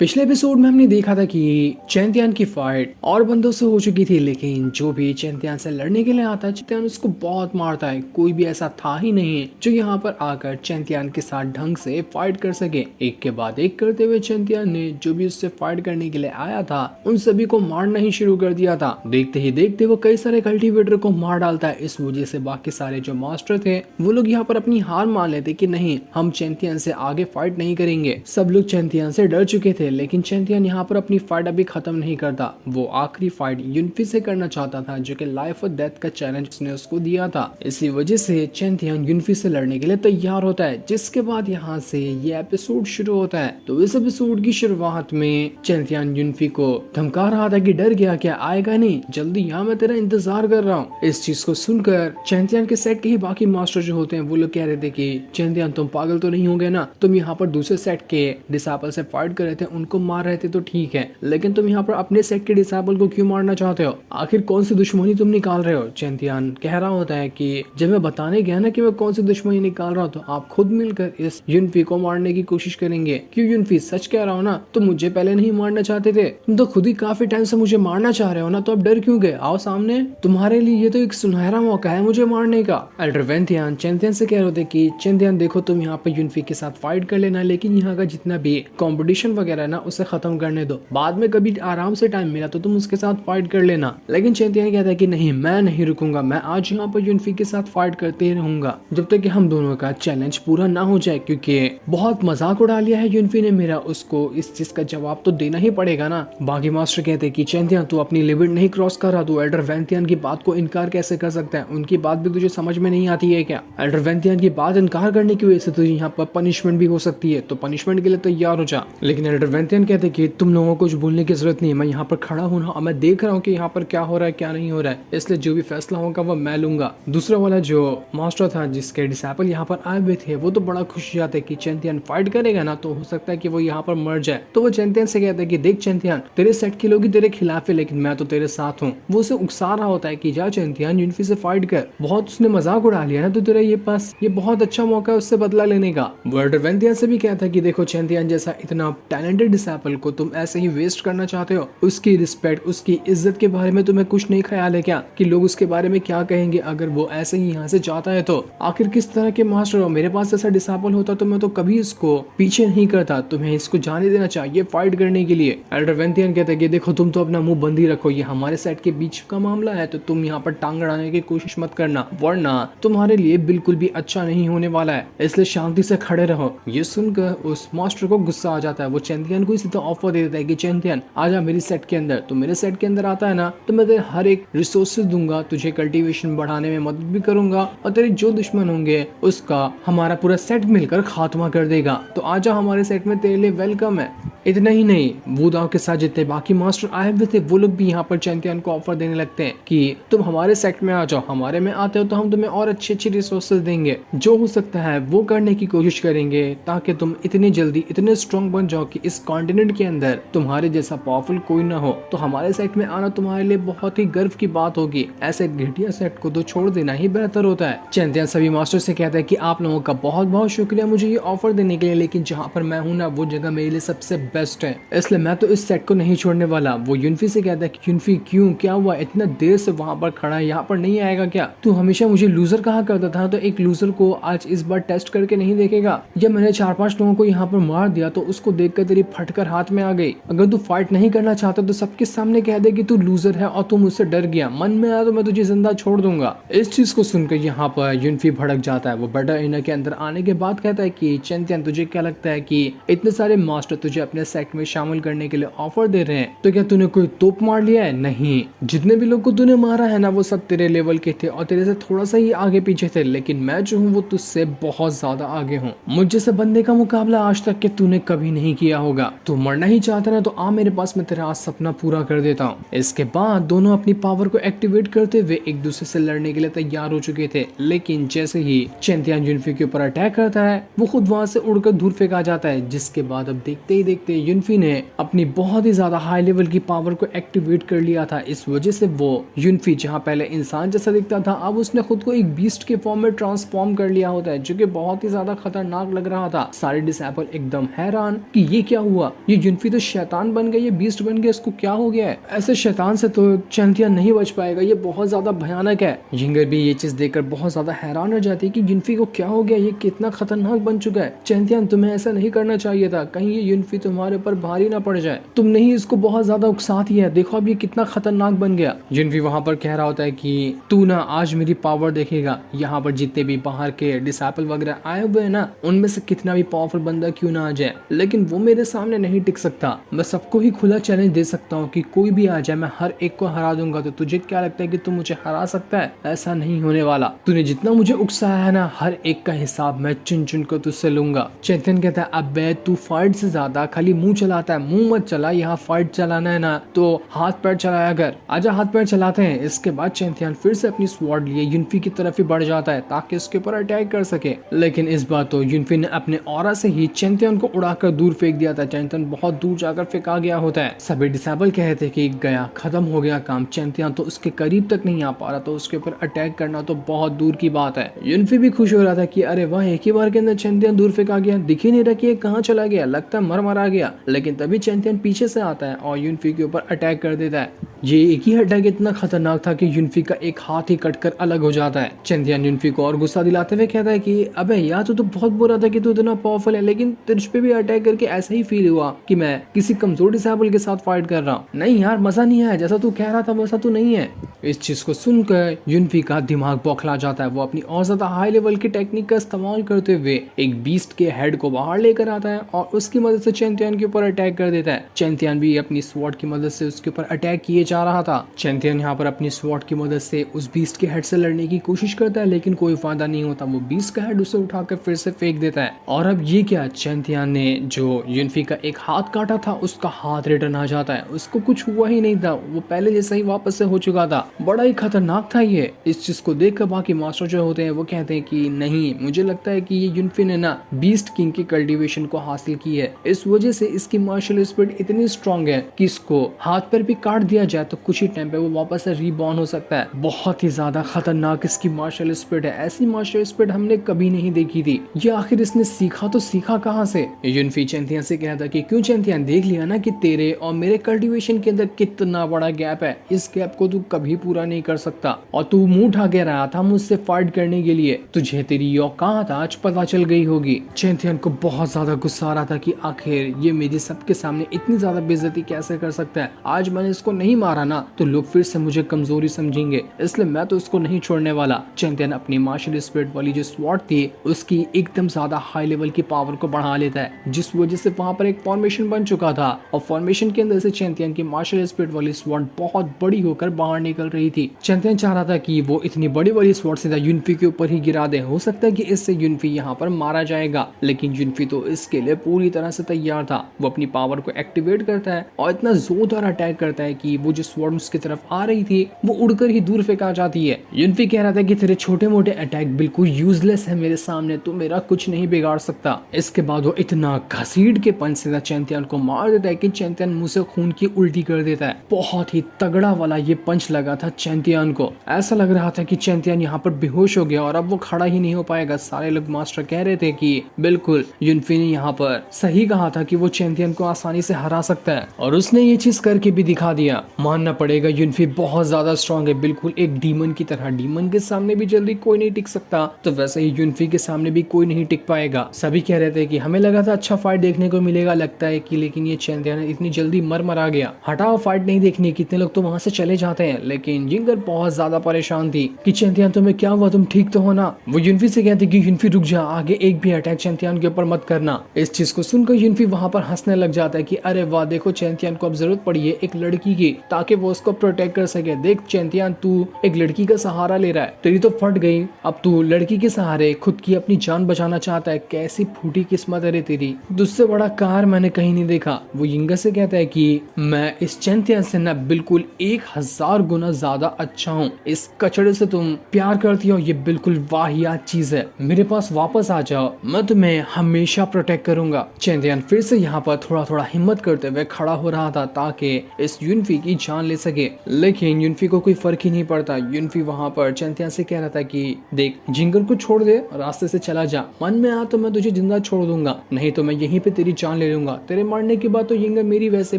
पिछले एपिसोड में हमने देखा था कि चैंतियान की फाइट और बंदों से हो चुकी थी, लेकिन जो भी चैंतियान से लड़ने के लिए आता है चैंतियान उसको बहुत मारता है। कोई भी ऐसा था ही नहीं जो यहाँ पर आकर चैंतियान के साथ ढंग से फाइट कर सके। एक के बाद एक करते हुए चैंतियान ने जो भी उससे फाइट करने के लिए आया था उन सभी को मारना ही शुरू कर दिया था। देखते ही देखते वो कई सारे कल्टीवेटर को मार डालता है। इस वजह से बाकी सारे जो मास्टर थे वो लोग यहाँ पर अपनी हार मान लेते कि नहीं, हम चैंतियान से आगे फाइट नहीं करेंगे। सब लोग चैंतियान से डर चुके थे, लेकिन चैंतियान यहाँ पर अपनी फाइट अभी खत्म नहीं करता। वो आखिरी फाइट युनफी से करना चाहता था, जो कि लाइफ और डेथ का चैलेंज उसने उसको दिया था। इसी वजह से चैंतियान युनफी से लड़ने के लिए तैयार होता है, जिसके बाद यहाँ से ये एपिसोड शुरू होता है। तो इस एपिसोड की शुरुआत में चैंतियान युनफी को धमका रहा था कि डर गया क्या, आएगा नहीं, जल्दी यहाँ मैं तेरा इंतजार कर रहा हूँ। इस चीज को सुनकर चैंतियान के सेट के ही बाकी मास्टर जो होते हैं वो लोग कह रहे थे कि चैंतियान तुम पागल तो नहीं हो गए ना, तुम यहाँ पर दूसरे सेट के डिसाइपल से फाइट कर रहे थे, उनको मार रहे थे तो ठीक है, लेकिन तुम यहाँ पर अपने सेट के डिसाइपल को क्यों मारना चाहते हो? आखिर कौन सी दुश्मनी तुम निकाल रहे हो? चैंतियान कह रहा होता है कि जब मैं बताने गया ना कि मैं कौन सी दुश्मनी निकाल रहा हूँ, तो आप खुद मिलकर इस युनफी को मारने की कोशिश करेंगे। क्यों युनफी, सच कह रहा हो ना, तुम मुझे पहले नहीं मारना चाहते थे, तुम तो खुद ही काफी टाइम से मुझे मारना चाह रहे हो ना, तो अब डर क्यों गए? आओ सामने, तुम्हारे लिए ये तो एक सुनहरा मौका है मुझे मारने का। एल्डर वैंथियान चैंतियान से कह रहे थे कि चैंतियान देखो, तुम यहाँ पे युनफी के साथ फाइट कर लेना, लेकिन यहाँ का जितना भी कंपटीशन वगैरह ना उसे खत्म करने दो, बाद में कभी आराम से टाइम मिला तो तुम उसके साथ फाइट कर लेना। लेकिन चैंतियान कहता है कि नहीं, मैं नहीं रुकूंगा, मैं आज यहाँ पर युनफी के साथ फाइट करते ही रहूंगा जब तक कि हम दोनों का चैलेंज पूरा ना हो जाए, क्योंकि बहुत मजाक उड़ा लिया है युनफी ने मेरा, उसको इस चीज का जवाब तो देना ही पड़ेगा ना। बाकी मास्टर कहते हैं कि चैंतियान तू अपनी लिमिट नहीं क्रॉस कर रहा, तू एल्डर वैंथियान की बात को इनकार कैसे कर सकता है? उनकी बात भी तुझे समझ में नहीं आती है क्या? एल्डर वैंथियान की बात इनकार करने की वजह से तुझे यहाँ पर पनिशमेंट भी हो सकती है, तो पनिशमेंट के लिए तैयार हो जा। लेकिन एल्डर वैंथियान कहते हैं कि तुम लोगों को कुछ बोलने की जरूरत नहीं है, मैं यहाँ पर खड़ा हूँ ना, मैं देख रहा हूँ कि यहाँ पर क्या हो रहा है क्या नहीं हो रहा है, इसलिए जो भी फैसला होगा वो मैं लूंगा। दूसरा वाला जो मास्टर था जिसके डिसाइपल यहाँ पर आए हुए थे वो तो बड़ा खुश जाते कि चैंतियान फाइट करेगा ना, तो हो सकता है कि वो यहाँ पर मर जाए। तो वो चैंतियान से कहता है कि देख चैंतियान, तेरे सेट के लोग ही तेरे खिलाफ है, लेकिन मैं तो तेरे साथ हूँ। वो उसे उकसा रहा होता है कि जा चैंतियान, युनफी से फाइट कर, बहुत उसने मजाक उड़ा लिया ना, तो तेरा ये पास ये बहुत अच्छा मौका है उससे बदला लेने का। वो एल्डर वैंथियान से भी कहता है कि देखो चैंतियान जैसा इतना टैलेंटेड डिसाइपल को तुम ऐसे ही वेस्ट करना चाहते हो? उसकी रिस्पेक्ट, उसकी इज्जत के बारे में तुम्हें कुछ नहीं ख्याल है क्या कि लोग उसके बारे में क्या कहेंगे अगर वो ऐसे ही यहाँ से जाता है? तो आखिर किस तरह के मास्टर हो? मेरे पास ऐसा डिसाइपल होता तो मैं तो कभी इसको पीछे नहीं करता, तुम्हें इसको जाने देना चाहिए फाइट करने के लिए। एल्डर वैंथियान कहते हैं कि देखो तुम तो अपना मुंह बंद ही रखो, ये हमारे सेट के बीच का मामला है, तो तुम यहाँ पर टांग अड़ाने की कोशिश मत करना, वरना तुम्हारे लिए बिल्कुल भी अच्छा नहीं होने वाला है, इसलिए शांति से खड़े रहो। ये सुनकर उस मास्टर को गुस्सा आ जाता है। वो चैंतियान को सीधा ऑफर दे देता है कि चैंतियान आजा मेरी सेट के अंदर, तो मेरे सेट के अंदर आता है ना तो मैं तेरे हर एक रिसोर्सेज दूंगा, तुझे कल्टीवेशन बढ़ाने में मदद भी करूंगा, और तेरे जो दुश्मन होंगे उसका हमारा पूरा सेट मिलकर खात्मा कर देगा, तो आजा हमारे सेट में, तेरे लिए वेलकम है। इतना ही नहीं, वुदाओ के साथ जितने बाकी मास्टर आए हुए थे वो लोग भी यहाँ पर चैंतियान को ऑफर देने लगते हैं कि तुम हमारे सेट में आ जाओ, हमारे में आते हो तो हम तुम्हें और अच्छी अच्छी रिसोर्सेज देंगे, जो हो सकता है वो करने की कोशिश करेंगे ताकि तुम इतनी जल्दी इतने स्ट्रॉन्ग बन जाओ कि इस कॉन्टिनेंट के अंदर तुम्हारे जैसा पावरफुल कोई ना हो। तो हमारे सेट में आना तुम्हारे लिए बहुत ही गर्व की बात होगी, ऐसे घटिया सेट को तो छोड़ देना ही बेहतर होता है। चैंतियान सभी मास्टर से कहता है कि आप लोगों का बहुत बहुत शुक्रिया मुझे ये ऑफर देने के लिए, लेकिन जहाँ पर मैं हूँ ना वो जगह मेरे लिए सबसे बेस्ट है, इसलिए मैं तो इस सेट को नहीं छोड़ने वाला। वो युनफी से कहता है कि युनफी क्यों, क्या हुआ, इतना देर से वहाँ पर खड़ा है, यहाँ पर नहीं आएगा क्या? तू हमेशा मुझे लूजर कहा करता था, तो एक लूजर को आज इस बार टेस्ट करके नहीं देखेगा? जब मैंने 4-5 लोगों को यहाँ पर मार दिया तो उसको देखकर तेरी फटकर हाथ में आ गई। अगर तू फाइट नहीं करना चाहता तो सबके सामने कह दे कि तू लूजर है और तू मुझसे डर गया, मन में आया तो मैं तुझे जिंदा छोड़ दूंगा। इस चीज को सुनकर यहाँ पर युनफी भड़क जाता है। वो बैटर इनर के अंदर आने के बाद कहता है कि चैंतियान तुझे क्या लगता है कि इतने सारे मास्टर तुझे अपने सेट में शामिल करने के लिए ऑफर दे रहे हैं, तो क्या तूने कोई तोप मार लिया है? नहीं, जितने भी लोग को तूने मारा है ना वो सब तेरे लेवल के थे और तेरे से थोड़ा सा ही आगे पीछे थे, लेकिन मैं जो हूँ वो तुझसे बहुत ज्यादा आगे हूँ। मुझ जैसे बंदे का मुकाबला आज तक के तूने कभी नहीं किया होगा। तू मरना ही चाहता ना तो आ मेरे पास, मैं तेरा आज सपना पूरा कर देता हूँ। इसके बाद दोनों अपनी पावर को एक्टिवेट करते हुए एक दूसरे से लड़ने के लिए तैयार हो चुके थे, लेकिन जैसे ही चैंतियान युनफी के ऊपर अटैक करता है वो खुद वहां से उड़कर दूर फेंका जाता है, जिसके बाद अब देखते ही देखते देखते युनफी ने अपनी बहुत ही ज्यादा हाई लेवल की पावर को एक्टिवेट कर लिया था। इस वजह से वो युनफी जहाँ पहले इंसान जैसा दिखता था, अब उसने खुद को एक बीस्ट के फॉर्म में ट्रांसफॉर्म कर लिया होता है, जो कि बहुत ही ज्यादा खतरनाक लग रहा था। सारे डिसेबल एकदम हैरान कि ये क्या हुआ, ये युनफी तो शैतान बन गया, ये बीस्ट बन गया, इसको क्या हो गया है। ऐसे शैतान से तो चैंटियन नहीं बच पाएगा, ये बहुत ज्यादा भयानक है। जिंगर भी ये चीज देखकर बहुत ज्यादा हैरान हो जाती है कि युनफी को क्या हो गया, ये कितना खतरनाक बन चुका है। चैंटियन तुम्हें ऐसा नहीं करना चाहिए था, कहीं ये युनफी तुम्हारे ऊपर भारी ना पड़ जाए, तुमने ही इसको बहुत ज्यादा उकसा दिया है, देखो अब ये कितना खतरनाक बन गया। युनफी वहां पर कह रहा होता है कि तू ना आज मेरी पावर देखेगा, यहाँ पर जितने भी बाहर के डिसेबल वगैरह आए हुए हैं ना, उनमें से कितना भी पावरफुल बंदा क्यों ना आ जाए, लेकिन वो मेरे सामने नहीं टिक सकता। मैं सबको ही खुला चैलेंज दे सकता हूँ कि कोई भी आ जाए, मैं हर एक को हरा दूंगा। तो तुझे क्या लगता है कि तू मुझे हरा सकता है? ऐसा नहीं होने वाला। तूने जितना मुझे उकसाया है ना, हर एक का हिसाब मैं चुन चुन कर तुझसे लूंगा। चैंपियन कहता है अब तू फाइट से ज्यादा खाली मुंह चलाता है, मुंह मत चला, यहाँ फाइट चलाना है ना तो हाथ पैर चलाया कर, आजा हाथ पैर चलाते हैं। इसके बाद चैंपियन फिर से अपनी स्वॉर्ड लिए युनफी की तरफ ही बढ़ जाता है ताकि उसके ऊपर अटैक कर सके, लेकिन इस बार तो युनफी ने अपने ऑरा से ही चैंपियन को उड़ाकर दूर फेंक दिया था। चैंपियन बहुत दूर जाकर फेंका गया होता है। सभी डिसेबल कहते कि गया, खत्म हो गया काम, चैंपियन तो उसके करीब तक नहीं आ पा रहा, तो उसके ऊपर अटैक करना तो बहुत दूर की बात है। युनफी भी खुश हो रहा था कि अरे वाह, एक ही बार के अंदर चैंपियन दूर फेंका गया, दिख ही नहीं रहा कि ये कहाँ चला गया, लगता है मर गया। लेकिन तभी चैंपियन पीछे से आता है और युनफी के ऊपर अटैक कर देता है। ये एक ही अटैक इतना खतरनाक था कि युनफी का एक हाथ ही कटकर अलग हो जाता है। चैंपियन युनफी को और गुस्सा दिलाते हुए कहता है कि अबे यार, तू तो बहुत बुरा था कि तू इतना पावरफुल है, लेकिन तुझ पे भी अटैक करके ऐसा ही फील हुआ कि मैं किसी कमजोर डिसेबल के साथ फाइट कर रहा हूँ। नहीं यार, मजा नहीं आया, जैसा तू कह रहा था वैसा तू नहीं है। इस चीज को सुनकर युनफी का दिमाग बौखला जाता है। वो अपनी और ज्यादा हाई लेवल की टेक्निक का इस्तेमाल करते हुए एक बीस्ट के हेड को बाहर लेकर आता है और उसकी मदद से चैंपियन के ऊपर अटैक कर देता है। चैंपियन भी अपनी स्वॉर्ड की मदद से उसके ऊपर अटैक किए जा रहा था। चैंपियन यहाँ पर अपनी स्वॉर्ड की मदद से उस बीस्ट के हेड से लड़ने की कोशिश करता है, लेकिन कोई फायदा नहीं होता। वो बीस्ट का हेड उसे उठाकर फिर से फेंक देता है। और अब ये क्या, चैंपियन ने जो युनफी का एक हाथ काटा था उसका हाथ रिटर्न आ जाता है, उसको कुछ हुआ ही नहीं था, वो पहले जैसा ही वापस से हो चुका था। बड़ा ही खतरनाक था ये। इस चीज को देखकर बाकी मास्टर जो होते हैं वो कहते हैं कि नहीं, मुझे लगता है कि ये युनफी ने ना बीस्ट किंग की कल्टीवेशन को हासिल की है, इस वजह से इसकी मार्शल स्पिरिट इतनी स्ट्रांग है कि इसको हाथ पर भी काट दिया जाए तो कुछ ही टाइम पे वो वापस से रीबॉर्न हो सकता है। बहुत ही ज्यादा खतरनाक इसकी मार्शल स्पिरिट है, ऐसी मार्शल स्पिरिट हमने कभी नहीं देखी थी। ये आखिर इसने सीखा तो सीखा कहाँ से? युनफी चैंपियन से कहता कि क्यों चैंपियन, देख लिया ना कि तेरे और मेरे कल्टीवेशन के अंदर कितना बड़ा गैप है, इस गैप को तू कभी पूरा नहीं कर सकता और तू मुंह उठा के रहा था मुझसे फाइट करने के लिए, तुझे तेरी औकात आज पता चल गई होगी। चैंपियन को बहुत ज्यादा गुस्सा आ रहा था कि आखिर ये मेरी सबके सामने इतनी ज्यादा बेइज्जती कैसे कर सकता है। आज मैंने इसको नहीं मारा ना तो लोग फिर से मुझे कमजोरी समझेंगे, इसलिए मैं तो इसको नहीं छोड़ने वाला। चैंपियन अपनी मार्शल स्पिरिट वाली जो स्वॉर्ड थी उसकी एकदम ज्यादा हाई लेवल की पावर को बढ़ा लेता है, जिस वजह से वहां पर एक फॉर्मेशन बन चुका था और फॉर्मेशन के अंदर से चैंपियन की मार्शल स्पिरिट वाली स्वॉर्ड बहुत बड़ी होकर बाहर निकल रही थी। चैंपियन चाह रहा था कि वो इतनी बड़ी वाली स्वॉर्ड सीधा युनफी के ऊपर ही गिरा दे, हो सकता है कि इससे युनफी यहाँ पर मारा जाएगा, लेकिन युनफी तो इसके लिए पूरी तरह से तैयार था। वो अपनी पावर को एक्टिवेट करता है और इतना जोरदार अटैक करता है कि वो जो स्वॉर्ड उसकी तरफ आ रही थी वो उड़कर ही दूर फेंका जाती है। युनफी कह रहा था कि तेरे छोटे मोटे अटैक बिल्कुल यूजलेस है मेरे सामने, तो मेरा कुछ नहीं बिगाड़ सकता। इसके बाद वो इतना घसीट के पंच सीधा चैंपियन को मार देता है कि चैंपियन मुंह से खून की उल्टी कर देता है। बहुत ही तगड़ा वाला ये पंच लगा था चैंपियन को, ऐसा लग रहा था कि चैंपियन यहाँ पर बेहोश हो गया और अब वो खड़ा ही नहीं हो पाएगा। सारे लोग मास्टर कह रहे थे कि बिल्कुल युनफी ने यहाँ पर सही कहा था कि वो चैंपियन को आसानी से हरा सकता है और उसने ये चीज करके भी दिखा दिया। मानना पड़ेगा युनफी बहुत ज्यादा स्ट्रांग है, बिल्कुल एक डीमन की तरह। डीमन के सामने भी जल्दी कोई नहीं टिक सकता, तो वैसे ही युनफी के सामने भी कोई नहीं टिक पाएगा। सभी कह रहे थे कि हमें लगा था अच्छा फाइट देखने को मिलेगा, लगता है कि लेकिन ये चैंपियन इतनी जल्दी मर गया, हटाओ फाइट नहीं देखनी। कितने लोग तो वहां से चले जाते हैं, लेकिन जिंगर बहुत ज्यादा परेशान थी कि चैंपियन तुम्हें क्या हुआ, तुम ठीक तो हो ना? वो युनफी से कहते कि युनफी रुक जा, आगे एक भी अटैक चैंपियन के ऊपर मत करना। इस चीज को सुनकर युनफी वहां पर हंसने लग जाता है कि अरे वाह, देखो चैंपियन को अब जरूरत पड़ी है एक लड़की की, ताकि वो उसको प्रोटेक्ट कर सके। देख चैंतियन, तू एक लड़की का सहारा ले रहा है, तेरी तो फट गई, अब तू लड़की के सहारे खुद की अपनी जान बचाना चाहता है। कैसी फूटी किस्मत है रे तेरी, तुझसे बड़ा कार मैंने कहीं नहीं देखा। वो यिंगा से कहता है कि मैं इस चैंतियन से ना बिल्कुल 1000 गुना ज्यादा अच्छा हूँ। इस कचड़े से तुम प्यार करती हो, ये बिल्कुल वाहियात चीज है। मेरे पास वापस आ जाओ, मैं तुम्हें हमेशा प्रोटेक्ट करूंगा। चैंतियन फिर से यहाँ पर थोड़ा थोड़ा हिम्मत करते हुए खड़ा हो रहा था ताकि इस युनफी की जान ले सके, लेकिन युनफी को कोई फर्क ही नहीं पड़ता। युनफी वहाँ पर चैंतियन से कह रहा था कि देख, जिंगर को छोड़ दे, रास्ते से चला जा, मन में आ तो मैं तुझे जिंदा छोड़ दूंगा, नहीं तो मैं यहीं पे तेरी जान ले लूंगा। तेरे मरने के बाद तो जिंगर मेरी वैसे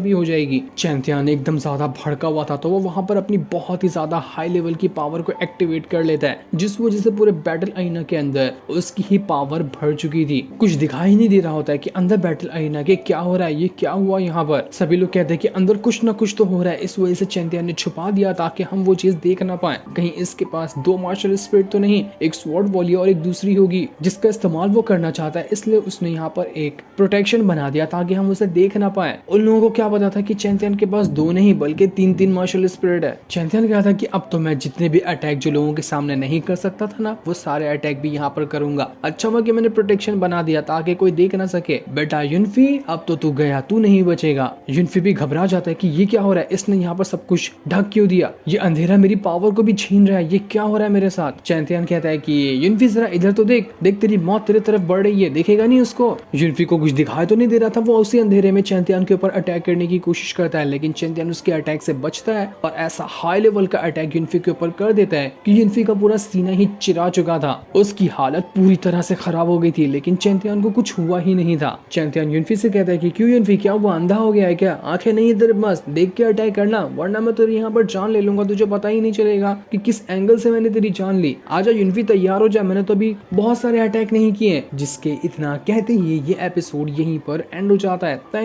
भी हो जाएगी। चैंतियन एकदम ज्यादा भड़का हुआ था, तो वो वहाँ पर अपनी बहुत ही ज्यादा हाई लेवल की पावर को एक्टिवेट कर लेता है, जिस वजह से पूरे बैटल अरीना के अंदर उसकी ही पावर भर चुकी थी। कुछ दिखाई नहीं दे रहा होता है कि अंदर बैटल अरीना के क्या हो रहा है, ये क्या हुआ। यहाँ पर सभी लोग कहते हैं कि अंदर कुछ ना कुछ तो हो रहा है, इस वजह से चैंतियन ने छुपा दिया ताकि हम वो चीज देख ना पाए। कहीं इसके पास 2 मार्शल स्पिरिट तो नहीं, एक स्वॉर्ड वॉली और एक दूसरी होगी जिसका इस्तेमाल वो करना चाहता है, इसलिए उसने यहाँ पर एक प्रोटेक्शन बना दिया ताकि हम उसे देख ना पाए। उन लोगों को क्या पता था कि चैंतियन के पास 2 नहीं बल्कि 3 मार्शल स्पिरिट है। चैंतियन कहा था कि अब तो मैं जितने भी अटैक जो लोगों के सामने नहीं कर सकता था ना, वो सारे अटैक भी यहाँ पर करूंगा। अच्छा हुआ कि मैंने प्रोटेक्शन बना दिया ताकि कोई देख ना सके। बेटा युनफी, अब तो तू गया, तू नहीं बचेगा। युनफी भी घबरा जाता है कि ये क्या हो रहा है, इसने यहाँ पर सब कुछ ढक क्यों दिया, ये अंधेरा मेरी पावर को भी छीन रहा है, ये क्या हो रहा है मेरे साथ। चैंतियन कहता है कि युनफी जरा इधर तो देख, देख तेरी मौत तेरे तरफ बढ़ रही है, देखेगा नहीं उसको। युनफी को कुछ दिखाई तो नहीं दे रहा था, वो उसी अंधेरे में चैंतियन के ऊपर अटैक करने की कोशिश करता है, लेकिन चैंतियन उसके अटैक से बचता है और ऐसा हाई लेवल का अटैक युनफी के ऊपर कर देता है कि युनफी का पूरा सीना ही चिरा चुका था, उसकी हालत पूरी तरह से खराब हो गई थी, लेकिन चैंतियन को कुछ हुआ ही नहीं था। चैंतियन युनफी से कहता है कि क्यों युनफी, क्या हुआ, अंधा हो गया है क्या, आंखें नहीं इधर, बस देख के अटैक करना, वरना मैं तेरी यहाँ पर जान ले लूंगा, तुझे पता ही नहीं चलेगा कि किस एंगल से मैंने तेरी जान ली। आजा युनफी, तैयार हो जा, मैंने तो अभी बहुत सारे अटैक नहीं किए। जिसके इतना कहते ही ये एपिसोड यहीं पर एंड हो जाता है।